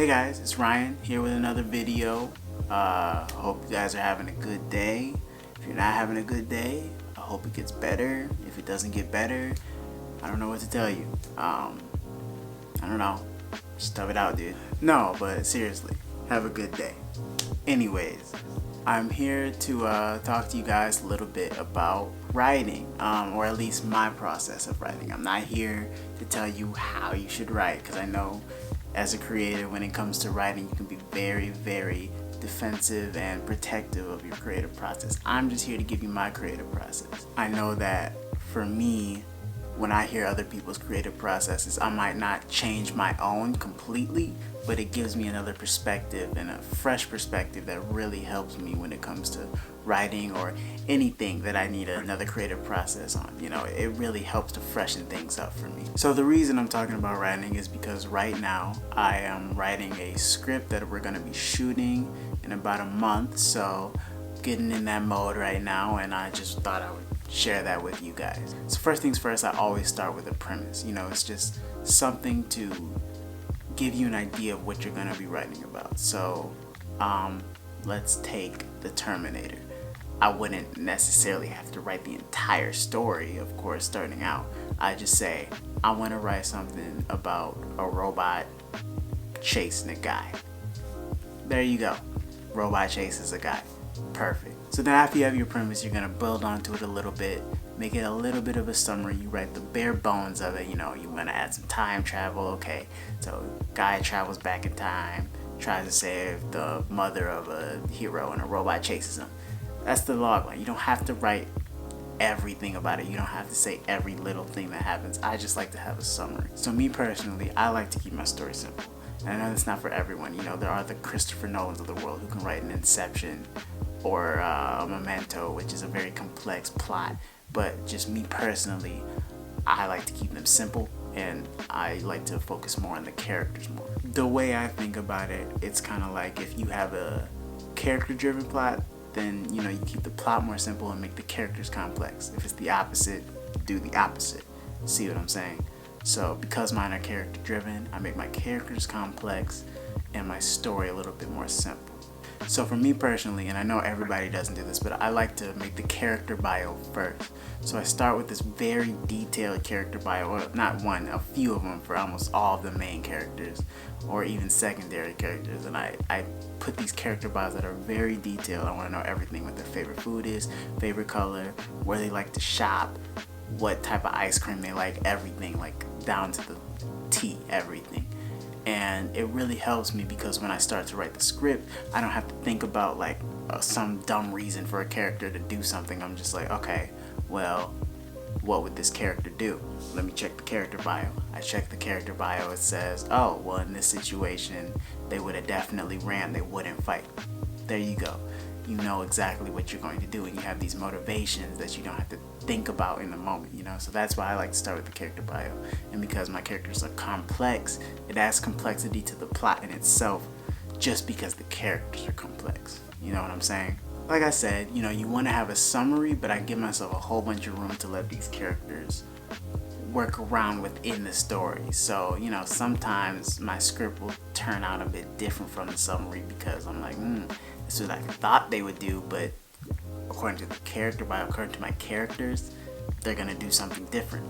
Hey guys, it's Ryan here with another video. Hope you guys are having a good day. If you're not having a good day, I hope it gets better. If it doesn't get better, I don't know what to tell you. I don't know. Just tough it out, dude. No, but seriously, have a good day. Anyways, I'm here to talk to you guys a little bit about writing, or at least my process of writing. I'm not here to tell you how you should write, because I know as a creator, when it comes to writing, you can be very, very defensive and protective of your creative process. I'm just here to give you my creative process. I know that for me, when I hear other people's creative processes, I might not change my own completely, but it gives me another perspective and a fresh perspective that really helps me when it comes to writing or anything that I need another creative process on. You know, it really helps to freshen things up for me. So the reason I'm talking about writing is because right now I am writing a script that we're going to be shooting in about a month. So getting in that mode right now, and I just thought I would share that with you guys. So first things first, I always start with a premise. You know, it's just something to give you an idea of what you're going to be writing about. So let's take The Terminator. I wouldn't necessarily have to write the entire story, of course, starting out. I just say, I want to write something about a robot chasing a guy. There you go. Robot chases a guy. Perfect. So then after you have your premise, you're going to build onto it a little bit, make it a little bit of a summary. You write the bare bones of it. You know, you want to add some time travel. Okay, so guy travels back in time, tries to save the mother of a hero, and a robot chases him. That's the logline. You don't have to write everything about it. You don't have to say every little thing that happens. I just like to have a summary. So me personally, I like to keep my story simple. And I know that's not for everyone. You know, there are the Christopher Nolans of the world who can write an Inception or a Memento, which is a very complex plot. But just me personally, I like to keep them simple, and I like to focus more on the characters more. The way I think about it, it's kind of like if you have a character-driven plot, then you know, you keep the plot more simple and make the characters complex. If it's the opposite, do the opposite. See what I'm saying? So because mine are character-driven, I make my characters complex and my story a little bit more simple. So for me personally, and I know everybody doesn't do this, but I like to make the character bio first. So I start with this very detailed character bio, or not one, a few of them for almost all of the main characters, or even secondary characters. And I put these character bios that are very detailed. I want to know everything, what their favorite food is, favorite color, where they like to shop, what type of ice cream they like, everything, like down to the T, everything. And it really helps me because when I start to write the script, I don't have to think about like some dumb reason for a character to do something. I'm just like, okay, well, what would this character do? Let me check the character bio. I check the character bio. It says, oh, well, in this situation, they would have definitely ran. They wouldn't fight. There you go. You know exactly what you're going to do, and you have these motivations that you don't have to think about in the moment, you know. So that's why I like to start with the character bio. And because my characters are complex, it adds complexity to the plot in itself just because the characters are complex. You know what I'm saying? Like I said, you know, you want to have a summary, but I give myself a whole bunch of room to let these characters work around within the story. So, you know, sometimes my script will turn out a bit different from the summary because I'm like, this is what I thought they would do, but according to the character bio, according to my characters, they're gonna do something different.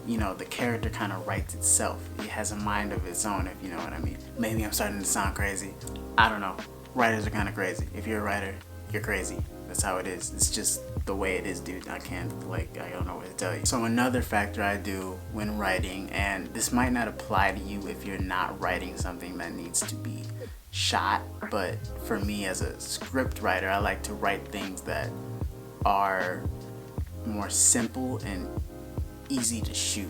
You know, the character kind of writes itself. It has a mind of its own, if you know what I mean. Maybe I'm starting to sound crazy. I don't know. Writers are kind of crazy. If you're a writer, you're crazy. That's how it is. It's just the way it is, dude. I don't know what to tell you. So another factor I do when writing, and this might not apply to you if you're not writing something that needs to be shot, but for me as a script writer, I like to write things that are more simple and easy to shoot.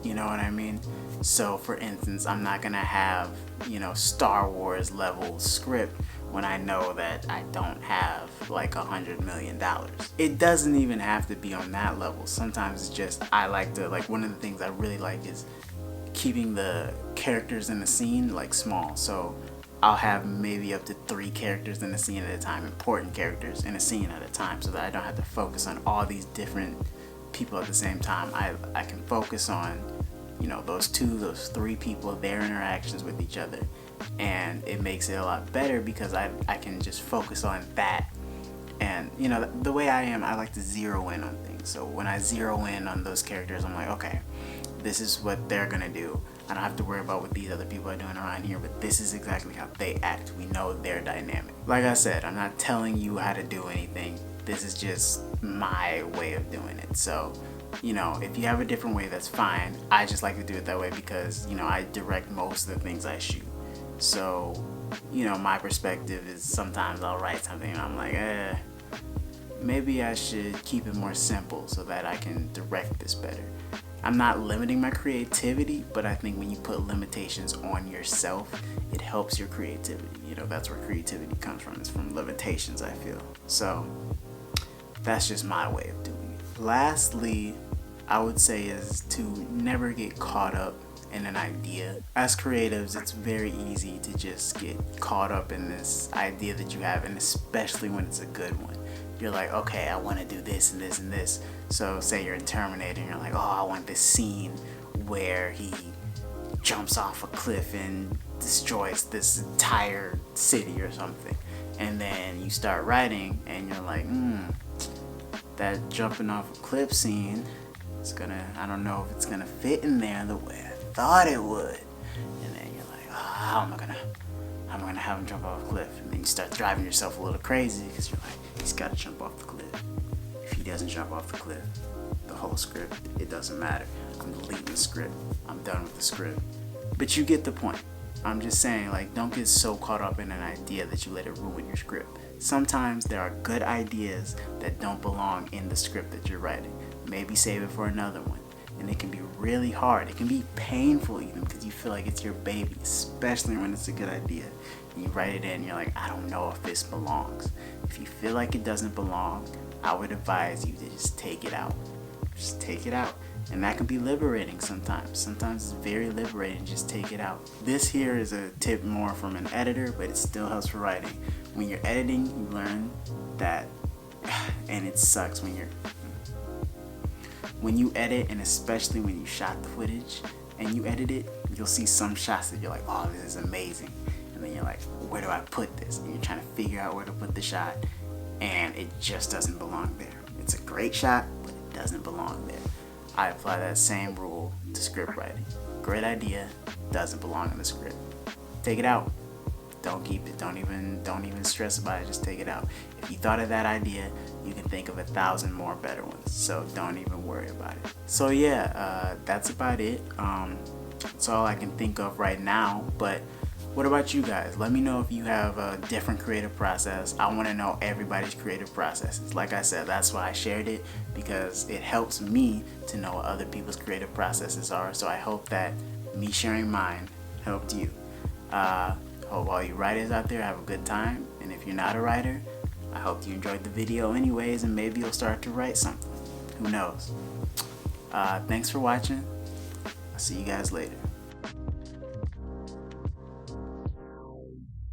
You know what I mean? So for instance, I'm not gonna have, you know, Star Wars level script when I know that I don't have like $100 million. It doesn't even have to be on that level. Sometimes it's just, I like to, like, one of the things I really like is keeping the characters in the scene like small. So I'll have maybe up to 3 characters in a scene at a time, important characters in a scene at a time, so that I don't have to focus on all these different people at the same time. I can focus on, you know, those 3 people, their interactions with each other, and it makes it a lot better because I can just focus on that. And you know, the way I am, I like to zero in on things. So when I zero in on those characters, I'm like, okay, this is what they're gonna do. I don't have to worry about what these other people are doing around here, but this is exactly how they act. We know their dynamic. Like I said, I'm not telling you how to do anything. This is just my way of doing it. So, you know, if you have a different way, that's fine. I just like to do it that way because, you know, I direct most of the things I shoot. So, you know, my perspective is sometimes I'll write something and I'm like, maybe I should keep it more simple so that I can direct this better. I'm not limiting my creativity, but I think when you put limitations on yourself, it helps your creativity. You know, that's where creativity comes from. It's from limitations, I feel. So that's just my way of doing it. Lastly, I would say is to never get caught up in an idea. As creatives, it's very easy to just get caught up in this idea that you have, and especially when it's a good one. You're like, okay, I want to do this and this and this. So say you're in Terminator and you're like, oh, I want this scene where he jumps off a cliff and destroys this entire city or something. And then you start writing and you're like, that jumping off a cliff scene is I don't know if it's gonna fit in there the way I thought it would. And then you're like, oh, how am I gonna have him jump off a cliff? And then you start driving yourself a little crazy because you're like, he's gotta jump off the cliff. If he doesn't jump off the cliff, the whole script, it doesn't matter. I'm deleting the script. I'm done with the script. But you get the point. I'm just saying, like, don't get so caught up in an idea that you let it ruin your script. Sometimes there are good ideas that don't belong in the script that you're writing. Maybe save it for another one. And it can be really hard. It can be painful even because you feel like it's your baby, especially when it's a good idea. And you write it in and you're like, I don't know if this belongs. If you feel like it doesn't belong, I would advise you to just take it out. Just take it out. And that can be liberating sometimes. Sometimes it's very liberating, just take it out. This here is a tip more from an editor, but it still helps for writing. When you're editing, you learn that, and it sucks when you edit, and especially when you shot the footage and you edit it, you'll see some shots that you're like, oh, this is amazing. And then you're like, where do I put this? And you're trying to figure out where to put the shot, and it just doesn't belong there. It's a great shot, but it doesn't belong there. I apply that same rule to script writing. Great idea, doesn't belong in the script. Take it out. Don't keep it. Don't even stress about it. Just take it out. If you thought of that idea, you can think of 1,000 more better ones. So don't even worry about it. So yeah, that's about it. That's all I can think of right now. But what about you guys? Let me know if you have a different creative process. I want to know everybody's creative processes. Like I said, that's why I shared it, because it helps me to know what other people's creative processes are. So I hope that me sharing mine helped you. Hope all you writers out there have a good time. And if you're not a writer, I hope you enjoyed the video anyways, and maybe you'll start to write something. Who knows? Thanks for watching. I'll see you guys later.